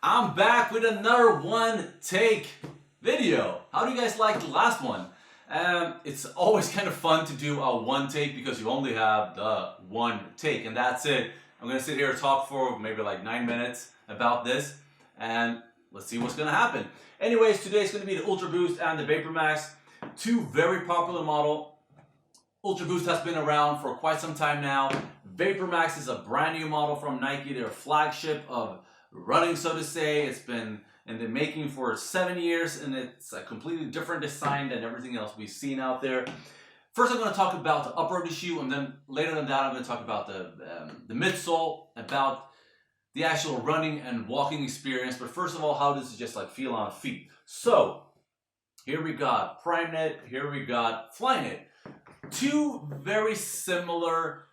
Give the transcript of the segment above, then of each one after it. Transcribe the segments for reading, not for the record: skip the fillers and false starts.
I'm back with another one take video. How do you guys like the last one? It's always kind of fun to do a one take because you only have the one take and that's it. I'm gonna sit here and talk for maybe like 9 minutes about this and let's see what's gonna happen. Anyways, today's gonna be the Ultra Boost and the Vapormax, two very popular models. Ultra Boost has been around for quite some time now. Vapormax is a brand new model from Nike. They're a flagship of running, so to say. It's been in the making for 7 years and it's a completely different design than everything else we've seen out there. First, I'm going to talk about the upper of the shoe, and then later than that, I'm going to talk about the midsole, about the actual running and walking experience. But first of all, how does it just like feel on feet? So here we got PrimeKnit, here we got Flyknit. Two very similar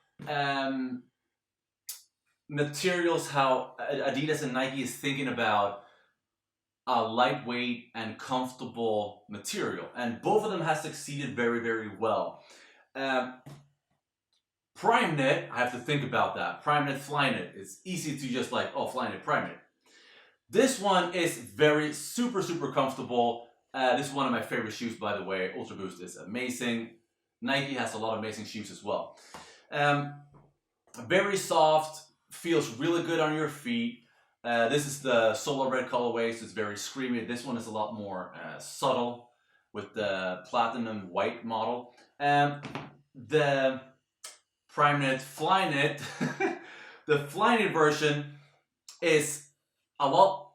materials, how Adidas and Nike is thinking about a lightweight and comfortable material, and both of them have succeeded very, very well. PrimeKnit, I have to think about that. PrimeKnit, Flyknit. It's easy to just like, oh, Flyknit, PrimeKnit. This one is very super comfortable. This is one of my favorite shoes, by the way. Ultra Boost is amazing. Nike has a lot of amazing shoes as well. Very soft, feels really good on your feet. This is the solar red colorway, so it's very screamy. This one is a lot more subtle with the platinum white model. The PrimeKnit Flyknit, the Flyknit version is a lot,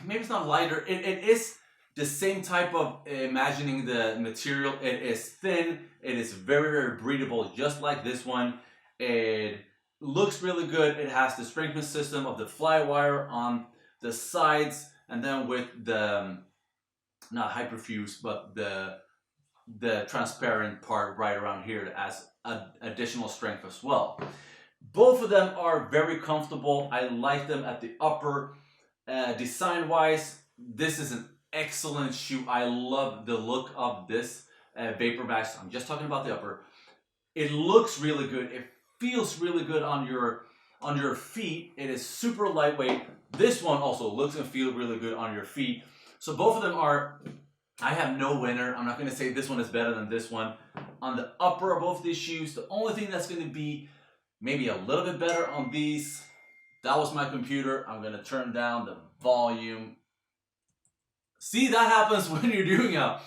maybe it's not lighter, it is the same type of imagining the material. It is thin, it is very breathable, just like this one. It looks really good. It has the strengthening system of the Flywire on the sides, and then with the, not hyperfuse, but the transparent part right around here that adds additional strength as well. Both of them are very comfortable. I like them at the upper. Design wise, this is an excellent shoe. I love the look of this Vapormax. I'm just talking about the upper. It looks really good. It feels really good on your feet. It is super lightweight. This one also looks and feels really good on your feet. So both of them are, I have no winner. I'm not going to say this one is better than this one. On the upper of both these shoes, the only thing that's going to be maybe a little bit better on these, that was my computer. I'm going to turn down the volume. See, that happens when you're doing a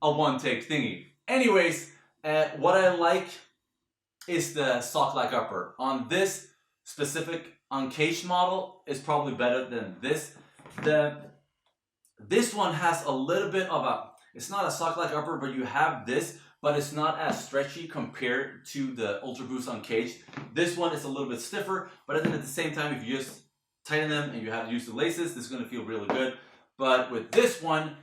one-take thingy. Anyways, what I like is the sock-like upper. On this specific uncaged model is probably better than this. This one has a little bit of a, it's not a sock-like upper, but you have this, but it's not as stretchy compared to the Ultra Boost uncaged. This one is a little bit stiffer, but then at the same time, if you just tighten them and you have to use the laces, this is going to feel really good. But with this one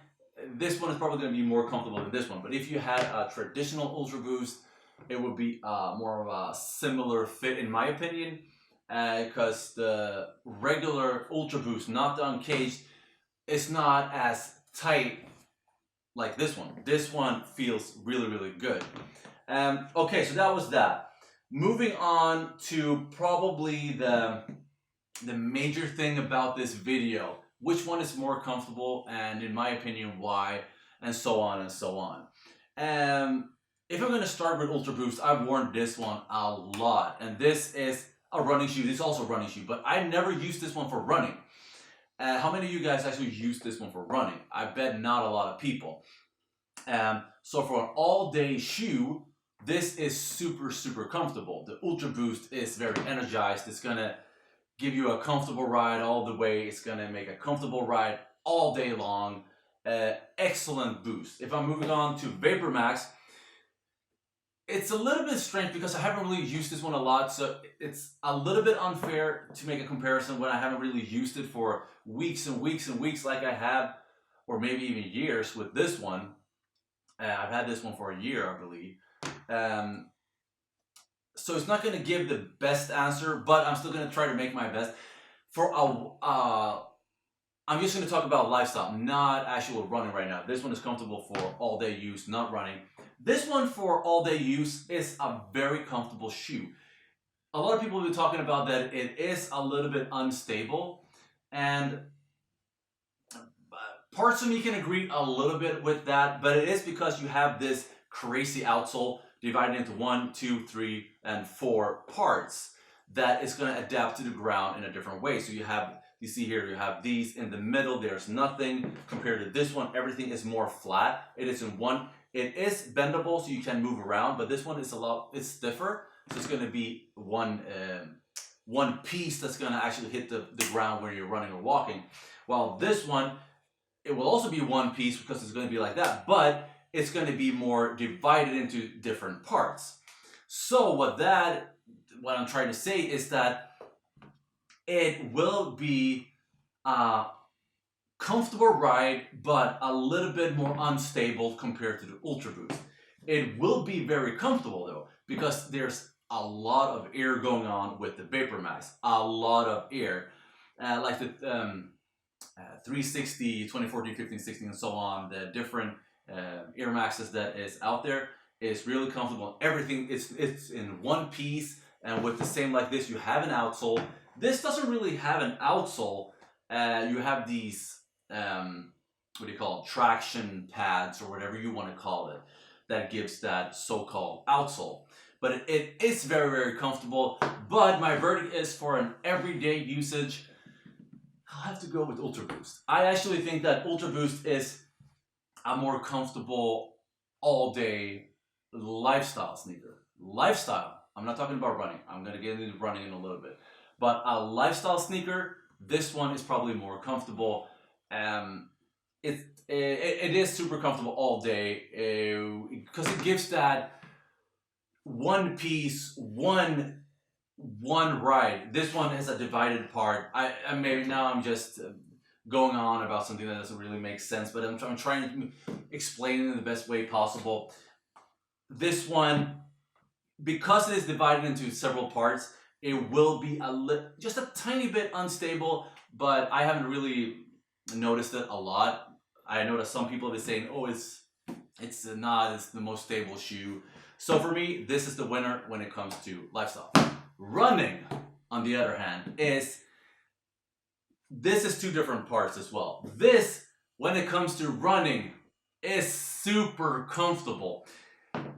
is probably going to be more comfortable than this one. But if you had a traditional Ultra Boost, it would be more of a similar fit in my opinion, because the regular Ultra Boost, not the uncaged, is not as tight like this one. This one feels really good. Okay, so that was that. Moving on to probably the major thing about this video. Which one is more comfortable, and in my opinion, why, and so on and so on. If I'm going to start with Ultra Boost, I've worn this one a lot, and this is a running shoe. This is also a running shoe, but I never used this one for running. How many of you guys actually use this one for running? I bet not a lot of people. So for an all-day shoe, this is super comfortable. The Ultra Boost is very energized. It's going to give you a comfortable ride all the way. It's going to make a comfortable ride all day long. Excellent boost. If I'm moving on to Vapormax, it's a little bit strange because I haven't really used this one a lot, so it's a little bit unfair to make a comparison when I haven't really used it for weeks and weeks like I have, or maybe even years with this one. I've had this one for a year, I believe. So it's not going to give the best answer, but I'm still going to try to make my best. I'm just going to talk about lifestyle, not actual running right now. This one is comfortable for all day use, not running. This one for all day use is a very comfortable shoe. A lot of people will be talking about that it is a little bit unstable. And parts of me can agree a little bit with that, but it is because you have this crazy outsole divided into 1, 2, 3, and 4 parts that is going to adapt to the ground in a different way. So you see here, you have these in the middle, there's nothing. Compared to this one, everything is more flat. It is in one, it is bendable so you can move around, but this one is it's stiffer. So it's going to be one piece that's going to actually hit the ground when you're running or walking. While this one, it will also be one piece because it's going to be like that, but it's going to be more divided into different parts. So what I'm trying to say is that it will be a comfortable ride, but a little bit more unstable compared to the Ultra Boost. It will be very comfortable though, because there's a lot of air going on with the Vapormax. A lot of air. Like the 360, 2014, 15, 16, and so on, the different Air Maxes that is out there is really comfortable. Everything it's in one piece, and with the same like this, you have an outsole. This doesn't really have an outsole. You have these what do you call it? Traction pads or whatever you want to call it, that gives that so-called outsole. But it is very, very comfortable. But my verdict is for an everyday usage, I'll have to go with Ultra Boost. I actually think that Ultra Boost is a more comfortable all-day lifestyle sneaker. Lifestyle. I'm not talking about running. I'm going to get into running in a little bit. But a lifestyle sneaker, this one is probably more comfortable. It is super comfortable all day because it gives that one piece, one ride. This one is a divided part. I maybe now I'm just going on about something that doesn't really make sense, but I'm trying to explain it in the best way possible. This one, because it is divided into several parts, it will be just a tiny bit unstable, but I haven't really noticed it a lot. I know that some people have been saying, oh, it's not, it's the most stable shoe. So for me, this is the winner when it comes to lifestyle. Running, on the other hand, this is two different parts as well. This, when it comes to running, is super comfortable.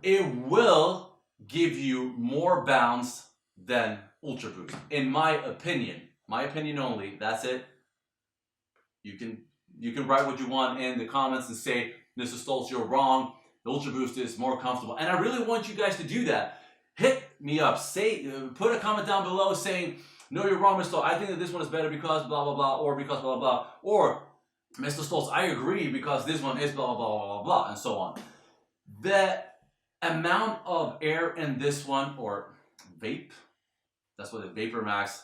It will give you more bounce than Ultra Boost, in my opinion. My opinion only. That's it. You can write what you want in the comments and say, Mr. Stoltz, you're wrong. The Ultra Boost is more comfortable. And I really want you guys to do that. Hit me up. Put a comment down below saying, no, you're wrong, Mr. Stoltz. I think that this one is better because blah, blah, blah, or because blah, blah, blah. Or, Mr. Stoltz, I agree because this one is blah, blah, blah, blah, blah, and so on. The amount of air in this one, or vape, that's what the Vapormax,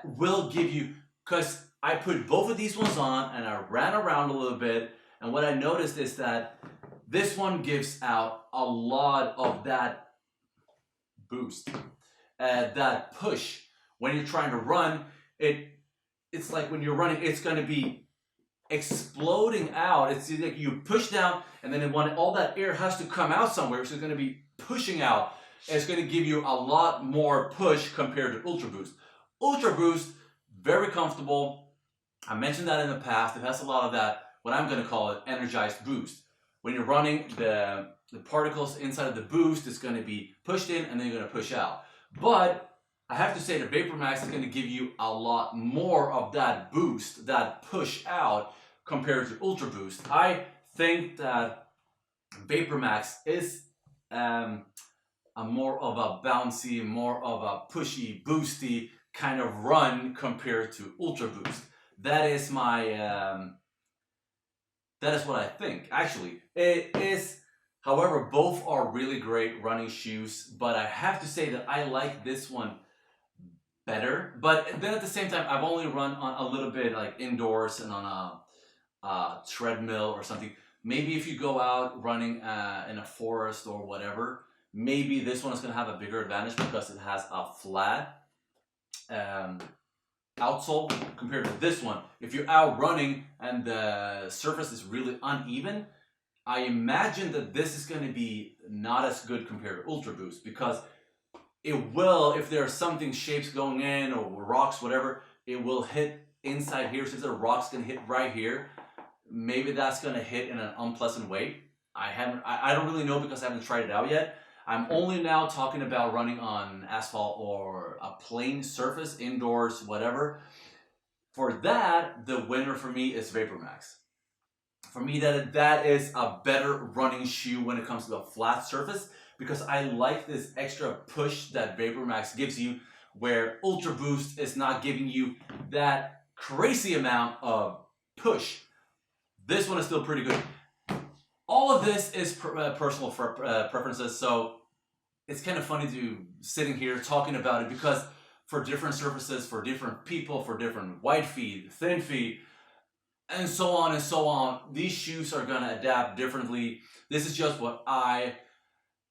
will give you, because I put both of these ones on and I ran around a little bit, and what I noticed is that this one gives out a lot of that boost, that push. When you're trying to run, it's like when you're running, it's going to be exploding out. It's like you push down, and then all that air has to come out somewhere, so it's going to be pushing out. And it's going to give you a lot more push compared to Ultra Boost. Ultra Boost, very comfortable. I mentioned that in the past. It has a lot of that, what I'm going to call it, energized boost. When you're running, the particles inside of the boost is going to be pushed in, and then you're going to push out. But I have to say the Vapormax is going to give you a lot more of that boost, that push out, compared to Ultra Boost. I think that Vapormax is a more of a bouncy, more of a pushy, boosty kind of run compared to Ultra Boost. That is my, that is what I think. Actually, it is, however, both are really great running shoes, but I have to say that I like this one better. But then at the same time, I've only run on a little bit like indoors and on a treadmill or something. Maybe if you go out running in a forest or whatever, maybe this one is going to have a bigger advantage because it has a flat outsole compared to this one. If you're out running and the surface is really uneven, I imagine that this is going to be not as good compared to Ultra Boost, because it will, if there are something, shapes going in or rocks, whatever, it will hit inside here, since the rock's gonna hit right here, maybe that's gonna hit in an unpleasant way. I don't really know because I haven't tried it out yet. I'm only now talking about running on asphalt or a plain surface, indoors, whatever. For that, the winner for me is Vapormax. For me, that is a better running shoe when it comes to a flat surface, because I like this extra push that Vapormax gives you, where Ultra Boost is not giving you that crazy amount of push. This one is still pretty good. All of this is personal preferences, so it's kind of funny to sitting here talking about it, because for different surfaces, for different people, for different wide feet, thin feet, and so on, these shoes are gonna adapt differently. This is just what I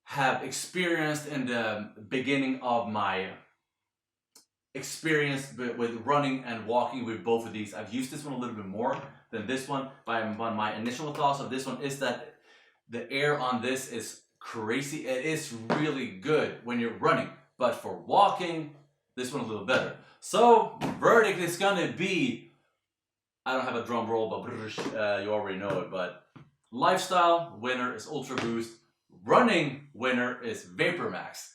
have experienced in the beginning of my experience with running and walking with both of these. I've used this one a little bit more than this one, but my initial thoughts of this one is that the air on this is crazy. It is really good when you're running, but for walking, this one a little better. So verdict is gonna be, I don't have a drum roll, but you already know it, but lifestyle winner is Ultra Boost, running winner is Vapormax.